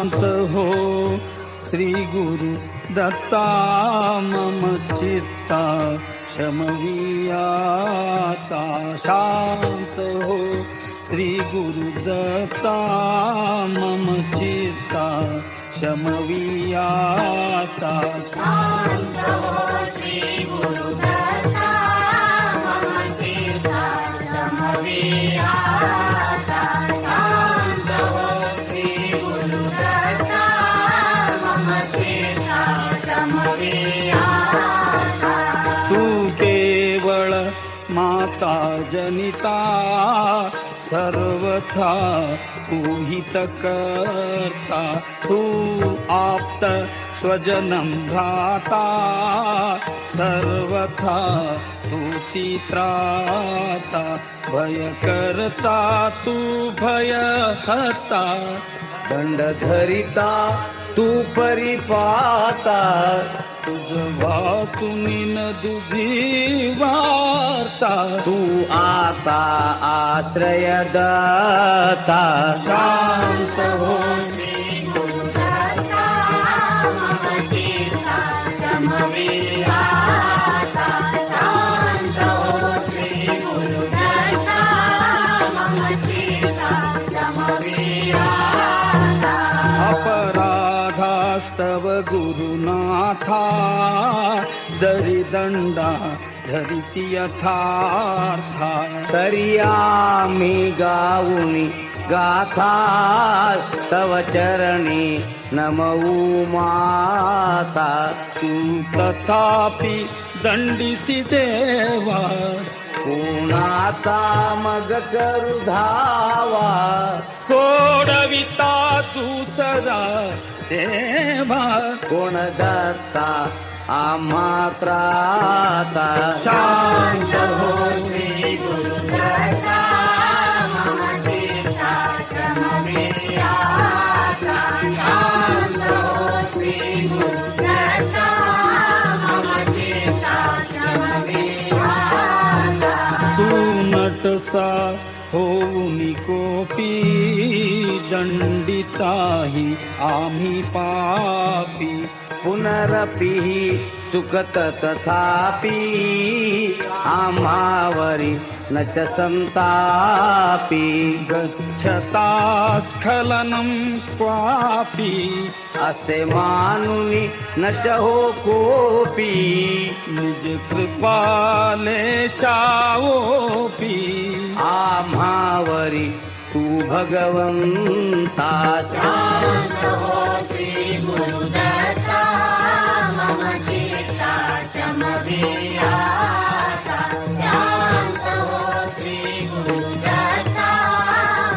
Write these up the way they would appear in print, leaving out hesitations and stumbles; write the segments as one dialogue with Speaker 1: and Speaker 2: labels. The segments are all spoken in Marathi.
Speaker 1: शांत हो श्री गुरु दत्ता मम चित्ता शमवियाता शांत हो श्री गुरु दत्ता मम चित्ता शमवियाता
Speaker 2: शांत हो श्री गुरु दत्ता मम चित्ता शमवियाता शांत हो श्री गुरु दत्ता मम चित्ता शमवियाता
Speaker 1: तू केवळ माता जनिता सर्वथा तू हितकर्ता तू आप्त स्वजनं भ्राता सर्वथा तूची त्राता भयकर्ता तू भयहर्ता
Speaker 3: दंडधरिता तू परिपाता
Speaker 1: तुझ वाचुनी न दुधी वार्ता
Speaker 3: तू आता आश्रयदाता
Speaker 1: शांत हो
Speaker 2: श्री गुरु दत्ता मम चित्ता शमवियाता शांत हो श्री गुरु दत्ता मम चित्ता शमवियाता
Speaker 1: अपराधास्तव गुरुनाथा जरी दंडा धरिसी यथार्था
Speaker 3: तरी आम्ही गाऊनी गाथा तव चरणी नमवू माता
Speaker 1: तू तथापि दंडिसी देवा
Speaker 3: कोणाचा मग करू धावा
Speaker 1: सोडविता तू सदा देवा
Speaker 3: कोण दत्ता आम्हा त्राता
Speaker 1: शांत हो
Speaker 2: श्री गुरु दत्ता मम चित्ता शमवियाता शांत हो श्री गुरु दत्ता मम चित्ता शमवियाता
Speaker 1: तू नटसा होऊनी कोपी दंडिताही आम्ही पापी
Speaker 3: पुनरपि चुकत तथापि आम्हावरी न च संतापि
Speaker 1: गच्छता स्खलनं क्वापि
Speaker 3: असे मानुनी न च हो कोपी
Speaker 1: निज कृपालेशावोपी
Speaker 3: आम्हावरी तू भगवंता
Speaker 2: शांत हो श्री गुरु दत्ता मम चित्ता शमवियाता शांत हो श्री गुरु दत्ता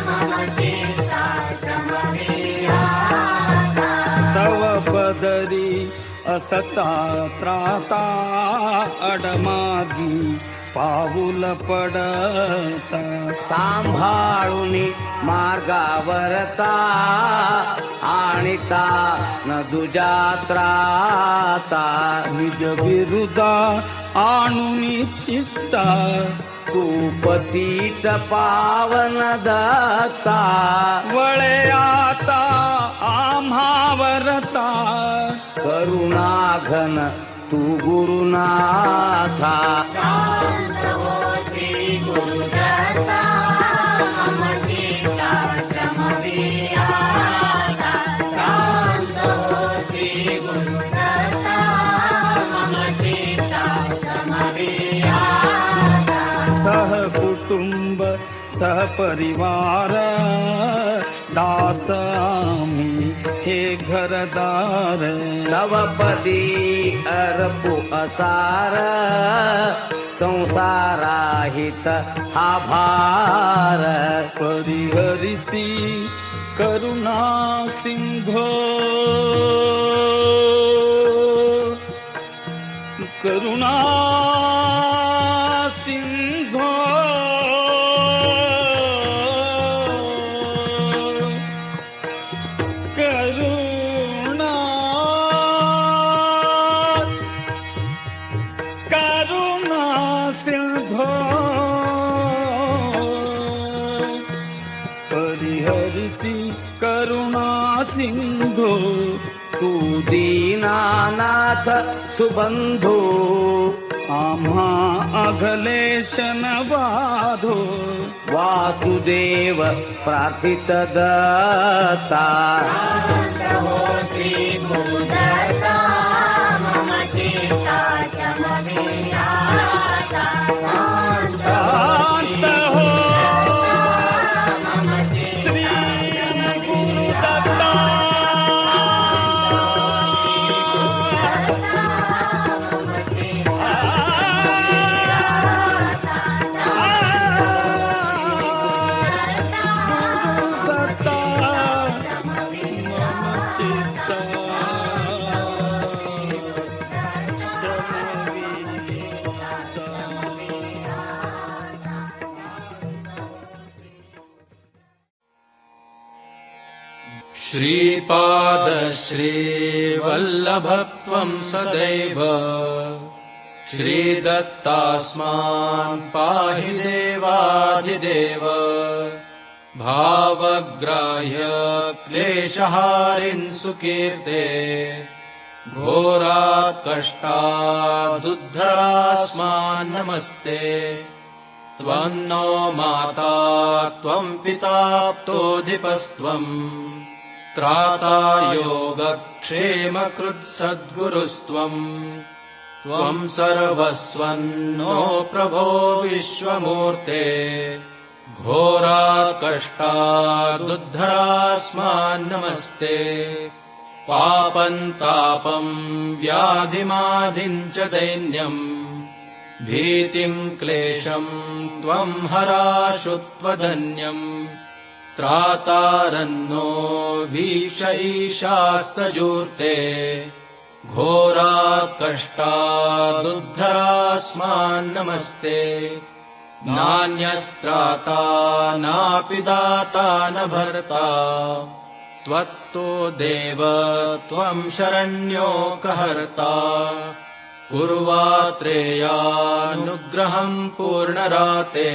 Speaker 2: मम चित्ता शमवियाता
Speaker 1: तव पदरी असता त्राता अडमागी पाऊल पडता
Speaker 3: सांभाळूनी मार्गावरता आणिता न दुजा त्राता
Speaker 1: निज विरुद्धा आणुनी चित्ता
Speaker 3: तू पतित पावन दत्ता
Speaker 1: वळे आता आम्हावरता
Speaker 3: करुणाघन तू गुरुनाथा
Speaker 2: शांत हो श्री गुरु दत्ता मम चित्ता शमवियाता शांत हो श्री गुरु दत्ता मम चित्ता शमवियाता
Speaker 1: सह कुटुंब सहपरिवार दास आम्ही हे घरदार
Speaker 3: तव पदी अर्पु असार संसाराहित हा भार
Speaker 1: परिहरिसी करुणा सिंधो करुणा सिंधो करुणा करुणा सिंधो परिहरिसी हरिसी करुणा सिंधो
Speaker 3: तू दीनानाथ सुबंधो
Speaker 1: आम्हा अघलेशन बाधो
Speaker 3: वासुदेव प्रार्थित दत्ता
Speaker 2: शांत हो श्री गुरुदत्ता मम चित्ता शमविराता शांत
Speaker 1: शांत हो
Speaker 2: मम चित्ता
Speaker 1: गुरुदत्ता
Speaker 4: श्रीपाद श्रीवल्लभत्वं सदैव श्रीदत्तास्मान् पाहि देवाधिदेव भावग्राह्य क्लेशहारिन् सुकीर्ते घोरात् कष्टादुद्धरास्मान् नमस्ते त्वन्नो माता त्वं पिता प्तोऽधिपस्त्वम् त्राता योगक्षेमकृत्सद्गुरुस्त्वम् त्वं सर्वस्वन्नो प्रभो विश्वमूर्ते घोरात् कष्टादुद्धरास्मान् नमस्ते पापं तापं व्याधिमाधिं च दैन्यम् भीतिं क्लेशं त्वं हराशु त्वधन्यम् त्रातारन्नो वीक्ष ईशास्तजूर्ते घोरात् कष्टादुद्धरास्मान् नमस्ते नान्यस्त्राता नापि दाता न भर्ता त्वत्तो देव त्वं शरण्यो कहर्ता कुर्वात्रेयानुग्रहं पूर्णराते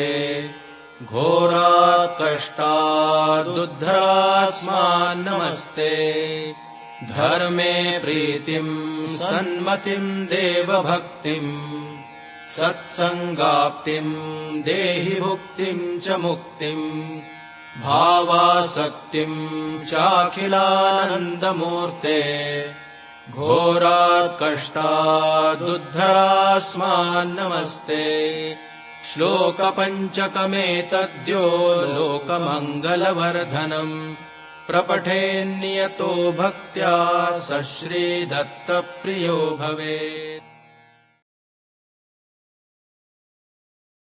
Speaker 4: घोरात् कष्टादुद्धरास्मान् नमस्ते धर्मे प्रीतिं सन्मतिं देवभक्तिं सत्सङ्गाप्तिं देहि भुक्तिं च मुक्तिं भावासक्तिं चाखिलानन्दमूर्ते घोरात् कष्टादुद्धरास्मान् नमस्ते श्लोकपञ्चकमेतद्यो लोकमङ्गलवर्धनम् प्रपठेन्नियतो भक्त्या स श्रीदत्तप्रियो भवेत्।